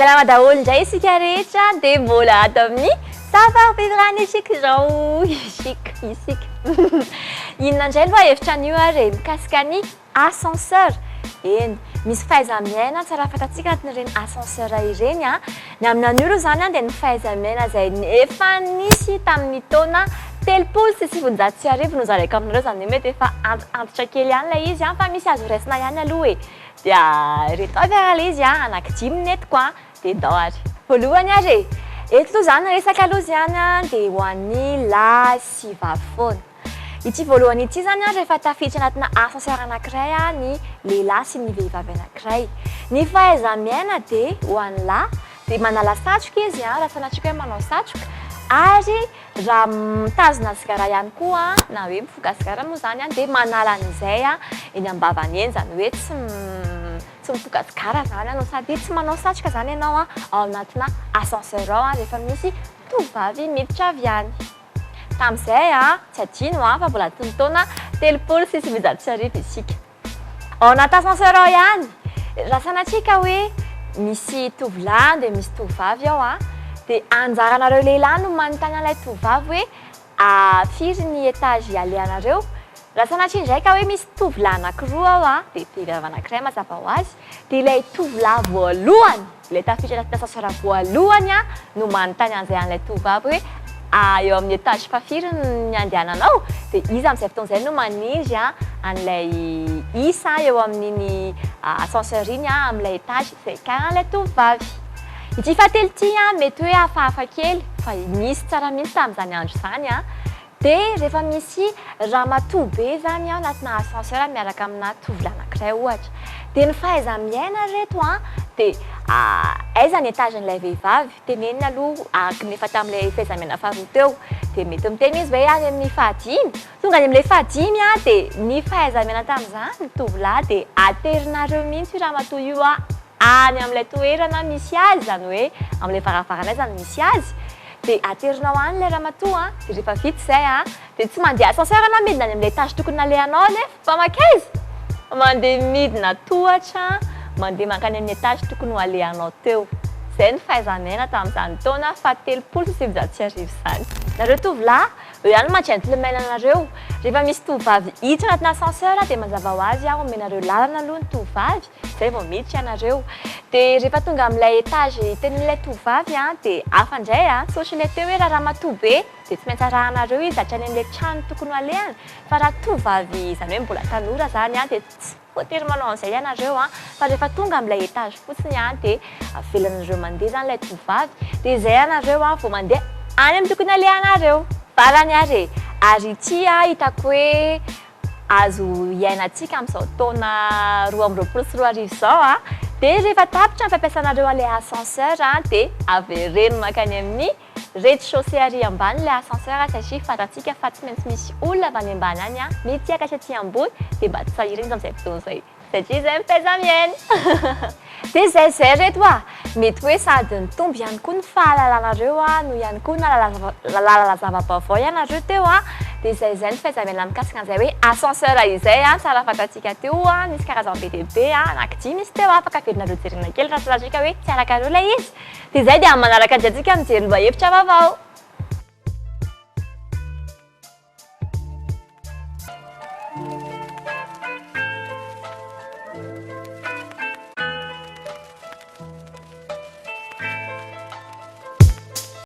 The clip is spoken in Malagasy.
Salama daholo indray isika rehetra dia mbola ato amin'ny safaram-piarahana isika isika. Inona indray aloha hevitra an'io ary mikasika ny ascenseur. Eny, misy fahaiza-miaina tsara fantatsika anatin'ireny ascenseur ireny ny aminan'io aloha zany dia ny fahaiza-miaina izay efa nisy tamin'ny taona 1990 no zareko aminareo zany mety efa antitra kely ihany ilay izy fa misy azo raisina ihany aloha e. Dia reto avy ara ilay izy anaky 10 netiko dia dao ary. Voalohany ary eto aloha zany resaka aloha zany dia ho an'ny lahy sy vavy. Ity voalohany ity zany rehefa tafiditra anatina ascenseur anankiray ny lehilahy sy ny vehivavy anankiray. Ny fahaiza-miaina dia ho an'ny lahy dia manala satroka izy raha sanatria hoe manao satroka ary raha mitazona sigara ihany koa na hoe mifoka sigara moa zany dia manala an'izay eny am-bavany eny zany hoe tsy mifoka sigara zany no sady tsy manao satroka zany ianao ao anatina ascenseur rehefa misy tovovavy miditra avy any. Tamin'izay tsy adino fa mbola ny taona 1990 isika. Ao anaty ascenseur ao ihany raha sanatsika hoe misy tovolahy dia misy tovovavy ao dia anjaranareo lehilahy no manontany an'ilay tovovavy hoe firy ny étage alehanareo. Raha sanatria indray ka hoe misy tovolahy anankiroa ao dia vehivavy anankiray mazava ho azy dia ilay tovolahy voalohany ilay tafiditra anaty ascenseur voalohany no manontany an'izay an'ilay tovovavy hoe eo amin'ny étage fafiry ny andehananao dia izy amin'izay fotoana izay no maniry an'ilay isa eo amin'iny ascenseur iny amin'ilay étage izay karan'ilay tovovavy. Ity fahatelo ity mety hoe hafahafa kely fa misy tsara mihitsy tamin'izany andro izany dia rehefa misy ramatoa be zany anatina ascenseur miaraka amina tovolahy anankiray ohatra dia ny fahaiza-miaina reto dia aiza ny étagen'ilay vehivavy teneniny aloha araka ny efa tamin'ilay fahaiza-miaina faharoa teo dia mety miteny izy hoe any amin'ny fahadimy tonga any amin'ilay fahadimy dia ny fahaiza-miaina tamin'izany ny tovolahy dia aterinareo mihitsy ramatoa io any amin'ilay toerana misy azy zany hoe amin'ilay varavaranay zany misy azy dia aterinao any ilay ramatoa dia rehefa vita izay dia tsy mandeha ascenseur anao midina any amin'ilay étage tokony alehanao nefa fa makaiza mandeha midina tohatra mandeha mankany amin'ny étage tokony ho alehanao teo. Izay ny fahaiza-miaina tamin'izany taona fahatelo sy sivinjato izany. Nareo tovolahy eo ihany ma-gentleman anareo rehefa misy tovovavy hiditra anatina ascenseur dia mazava ho azy omenareo lalana aloha ny tovovavy izay vao miditra ianareo. Dia rehefa tonga amin'ilay étage tenin'ilay tovovavy dia hafa indray sotr'ilay teo hoe raha ramatoa be dia tsy maintsy arahanareo izy hatrany amin'ilay trano tokony ho alehany fa raha tovovavy izany hoe mbola tanora zany dia tsy voatery manao an'izay ianareo fa rehefa tonga amin'ilay étage fotsiny dia avelanareo mandeha zany ilay tovovavy dia izay ianareo vao mandeha any amin'ny tokony alehanareo. Farany ary ity hitako hoe azo iainantsika amin'izao taona 2024 izao dia rehefa tapitra ny fampiasanareo an'ilay ascenseur dia avereno makany amin'ny rez-de-chaussée ary ambany ilay ascenseur satria fantatsika fa tsy maintsy misy olona avy any ambany any mety hiakatra aty ambony dia mba tsy sahirana amin'izay fotoana izay satria izay mifahaiza-miaina. Dia izay reto mety hoe sady nitombo ihany koa ny fahalalanareo no ihany koa nalalala zava-baovao ianareo teo dia izay ny fahaiza-miaina mikasika an'izay hoe ascenseur izay tsara fantatsika teo nisy karazany be dia be anaky 10 izy teo afaka averinareo jerena kely raha sanatria hoe tsy arakareo ilay izy dia izay dia manaraka antsika mijery mba hevitra vaovao.